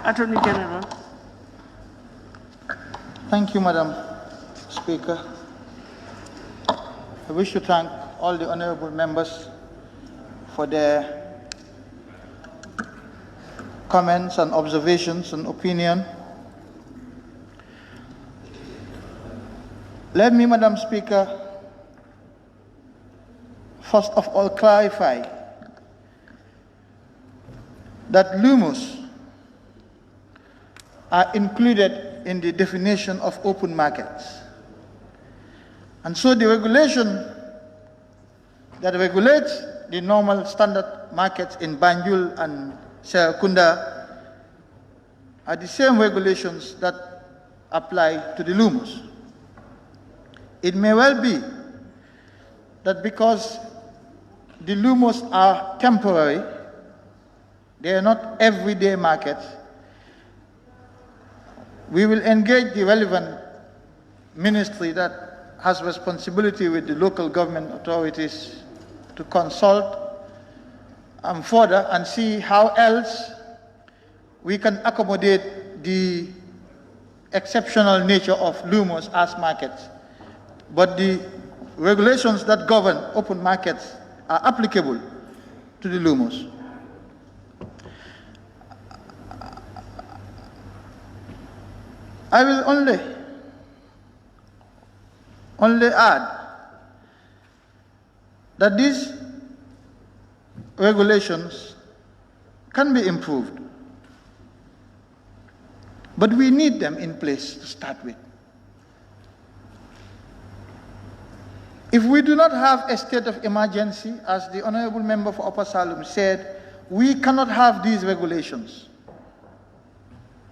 Attorney General. Thank you, Madam Speaker. I wish to thank all the honorable members for their comments and observations and opinion. Let me, Madam Speaker, first of all clarify that LUMOS are included in the definition of open markets. And so the regulation that regulates the normal standard markets in Banjul and Serekunda are the same regulations that apply to the LUMOS. It may well be that because the LUMOS are temporary, they are not everyday markets, we will engage the relevant ministry that has responsibility with the local government authorities to consult further and see how else we can accommodate the exceptional nature of LUMOS as markets. But the regulations that govern open markets are applicable to the LUMOS. I will only add that these regulations can be improved, but we need them in place to start with. If we do not have a state of emergency, as the Honorable Member for Upper Salem said, we cannot have these regulations.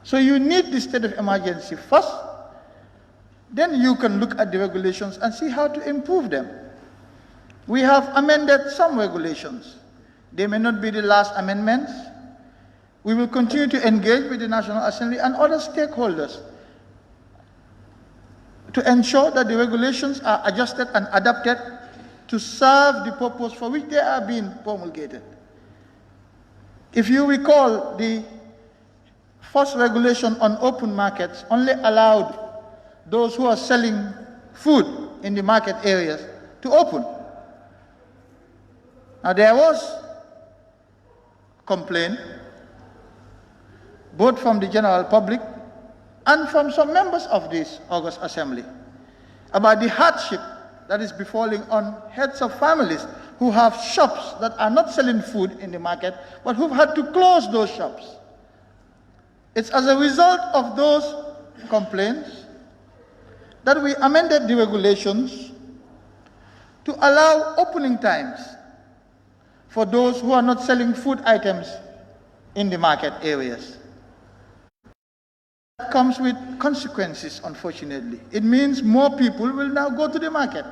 So you need the state of emergency first, then you can look at the regulations and see how to improve them. We have amended some regulations. They may not be the last amendments. We will continue to engage with the National Assembly and other stakeholders to ensure that the regulations are adjusted and adapted to serve the purpose for which they are being promulgated. If you recall, the first regulation on open markets only allowed those who are selling food in the market areas to open. Now there was complaint both from the general public and from some members of this August Assembly about the hardship that is befalling on heads of families who have shops that are not selling food in the market, but who've had to close those shops. It's as a result of those complaints that we amended the regulations to allow opening times for those who are not selling food items in the market areas. That comes with consequences, unfortunately. It means more people will now go to the market.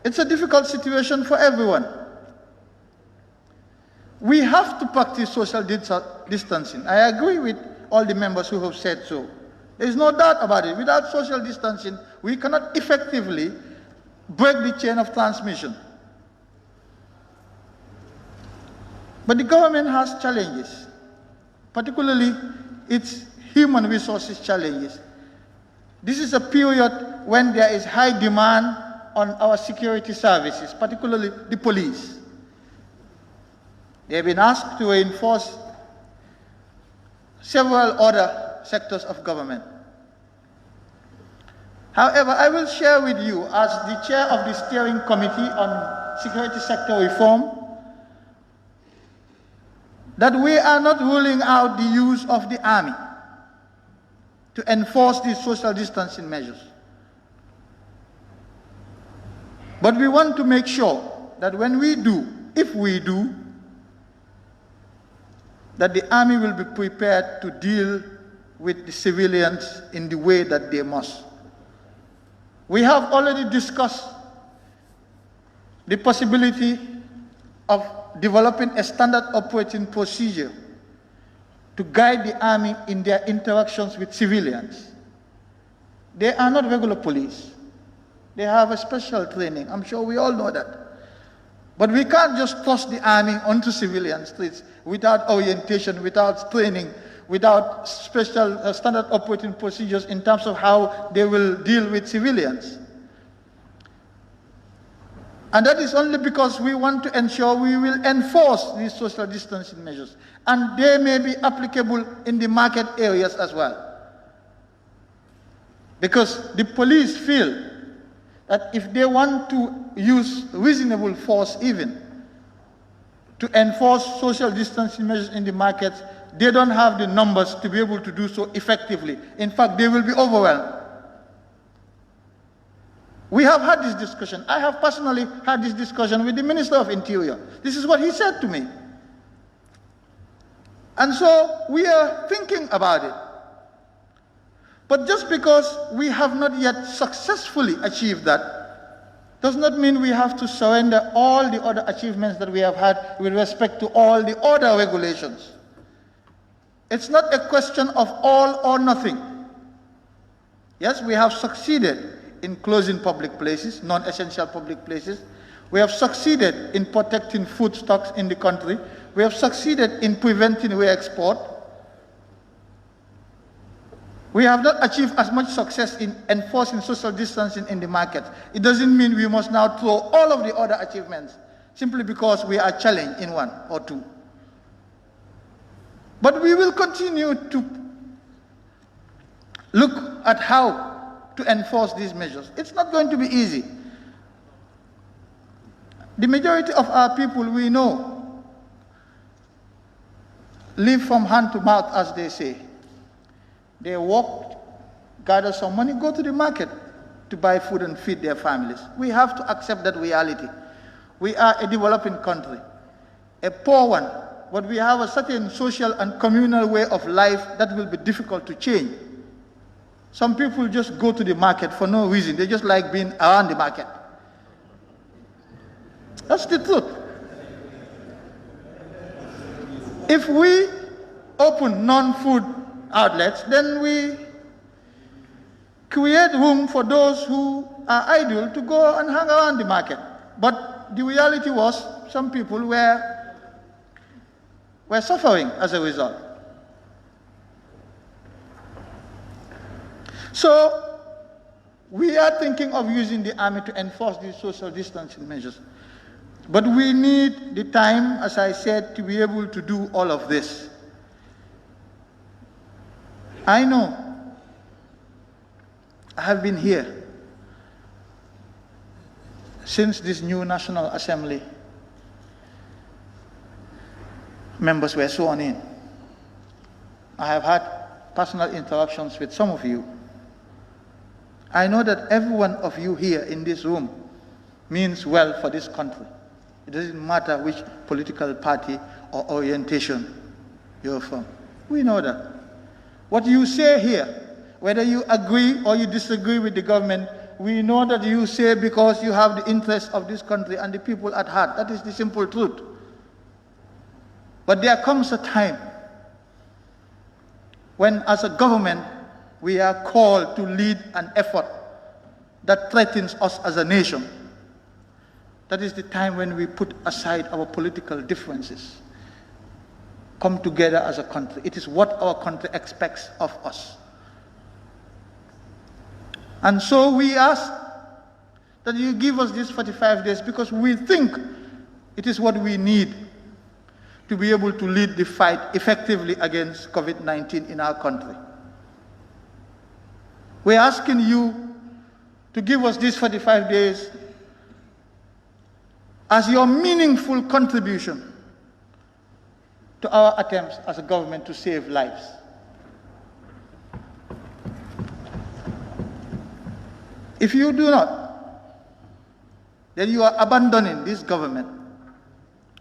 It's a difficult situation for everyone. We have to practice social distancing. I agree with all the members who have said so. There is no doubt about it. Without social distancing, we cannot effectively break the chain of transmission. But the government has challenges, particularly its human resources challenges. This is a period when there is high demand on our security services, particularly the police. They have been asked to reinforce several other sectors of government. However, I will share with you, as the chair of the Steering Committee on Security Sector Reform, that we are not ruling out the use of the army to enforce these social distancing measures. But we want to make sure that when we do, if we do, that the army will be prepared to deal with the civilians in the way that they must. We have already discussed the possibility of developing a standard operating procedure to guide the army in their interactions with civilians. They are not regular police. They have a special training. I'm sure we all know that. But we can't just toss the army onto civilian streets without orientation, without training, without special standard operating procedures in terms of how they will deal with civilians. And that is only because we want to ensure we will enforce these social distancing measures. And they may be applicable in the market areas as well. Because the police feel that if they want to use reasonable force even to enforce social distancing measures in the markets, they don't have the numbers to be able to do so effectively. In fact, they will be overwhelmed. We have had this discussion. I have personally had this discussion with the Minister of Interior. This is what he said to me. And so we are thinking about it. But just because we have not yet successfully achieved that, does not mean we have to surrender all the other achievements that we have had with respect to all the other regulations. It's not a question of all or nothing. Yes, we have succeeded in closing public places, non-essential public places. We have succeeded in protecting food stocks in the country. We have succeeded in preventing re-export. We have not achieved as much success in enforcing social distancing in the market. It doesn't mean we must now throw all of the other achievements simply because we are challenged in one or two. But we will continue to look at how to enforce these measures. It's not going to be easy. The majority of our people, we know, live from hand to mouth, as they say. They walk, gather some money, go to the market to buy food and feed their families. We have to accept that reality. We are a developing country, a poor one, but we have a certain social and communal way of life that will be difficult to change. Some people just go to the market for no reason. They just like being around the market. That's the truth. If we open non-food outlets, then we create room for those who are idle to go and hang around the market. But the reality was some people were suffering as a result. So we are thinking of using the army to enforce these social distancing measures. But we need the time, as I said, to be able to do all of this. I know I have been here since this new National Assembly members were sworn in. I have had personal interactions with some of you. I know that every one of you here in this room means well for this country. It doesn't matter which political party or orientation you're from. We know that. What you say here, whether you agree or you disagree with the government, we know that you say because you have the interests of this country and the people at heart. That is the simple truth. But there comes a time when, as a government, we are called to lead an effort that threatens us as a nation. That is the time when we put aside our political differences, come together as a country. It is what our country expects of us. And so we ask that you give us these 45 days because we think it is what we need to be able to lead the fight effectively against COVID-19 in our country. We're asking you to give us these 45 days as your meaningful contribution to our attempts as a government to save lives. If you do not, then you are abandoning this government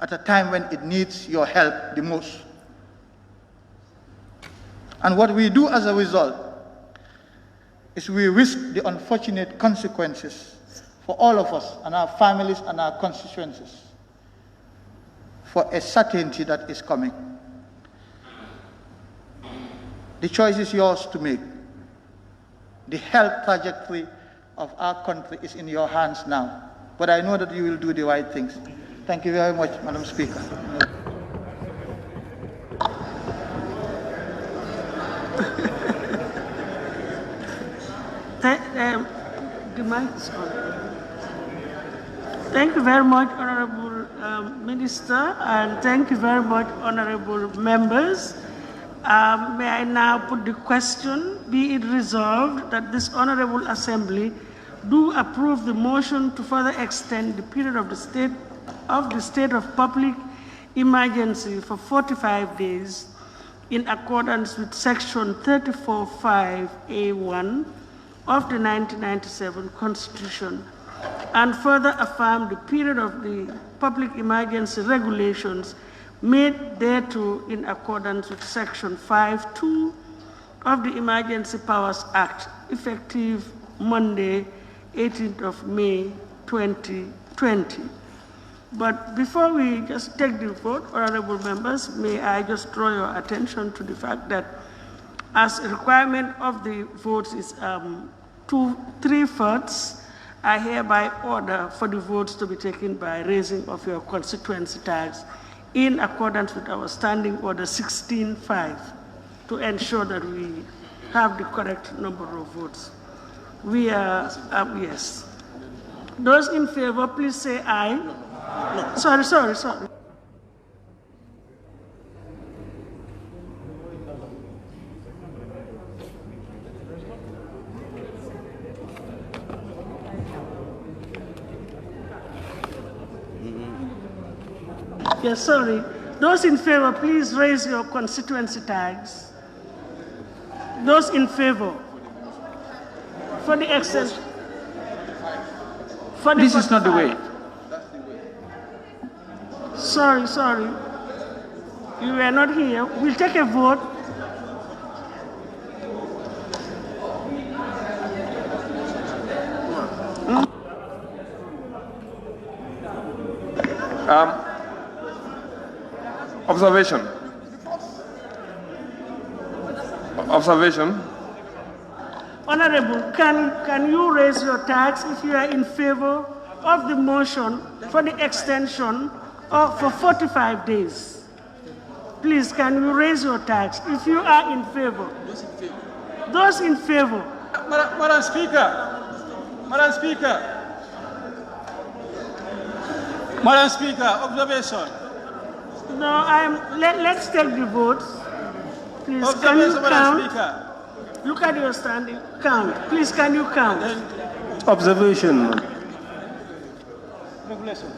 at a time when it needs your help the most. And what we do as a result is we risk the unfortunate consequences for all of us and our families and our constituencies for a certainty that is coming. The choice is yours to make. The health trajectory of our country is in your hands now. But I know that you will do the right things. Thank you very much, Madam Speaker. The mic is on. Thank you very much, Honorable Minister, and thank you very much, honorable members. May I now put the question, be it resolved that this Honorable Assembly do approve the motion to further extend the period of the state of public emergency for 45 days in accordance with Section 34(5)(a)(1) of the 1997 Constitution, and further affirm the period of the public emergency regulations made thereto in accordance with Section 5(2) of the Emergency Powers Act, effective Monday, 18th of May, 2020. But before we just take the vote, honorable members, may I just draw your attention to the fact that as a requirement of the votes is 3/4, I hereby order for the votes to be taken by raising of your constituency tags in accordance with our Standing Order 16(5) to ensure that we have the correct number of votes. We are, yes. Those in favor, please say aye. No. Sorry. Yes, sorry. Those in favor, please raise your constituency tags. Those in favor. For the extension. This is not the way. Sorry. You were not here. We'll take a vote. Observation. Honorable, can you raise your tags if you are in favor of the motion for the extension for 45 days? Please, can you raise your tags if you are in favor? Those in favor. Madam Speaker, observation. No, let's take the votes. Please, can you count? Look at your standing. Count. Please, can you count? Observation. Regulation.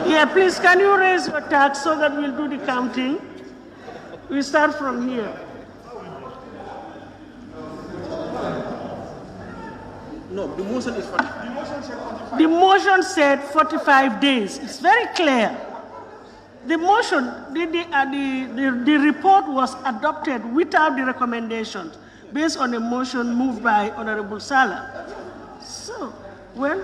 Yeah, please, can you raise your tags so that we'll do the counting? We start from here. No, the motion is 45. The motion said 45 days. It's very clear. The motion, the report was adopted without the recommendations based on a motion moved by Honorable Salah. So, well.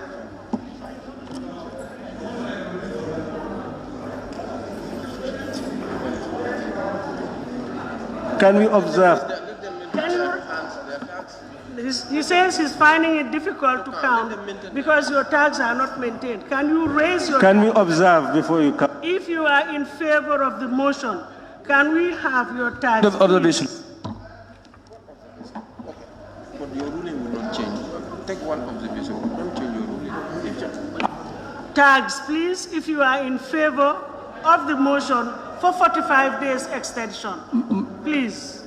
Can we observe? He says he's finding it difficult to count because your tags are not maintained. Can you raise your Can we observe before you count? If you are in favor of the motion, can we have your tags? Observation. But your ruling will not change. Take one observation. Don't change your ruling. Tags, please, if you are in favor of the motion for 45 days extension. Please.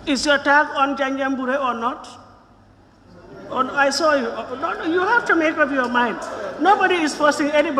Is your tag on Janjambure or not? I saw you. No, you have to make up your mind. Nobody is forcing anybody.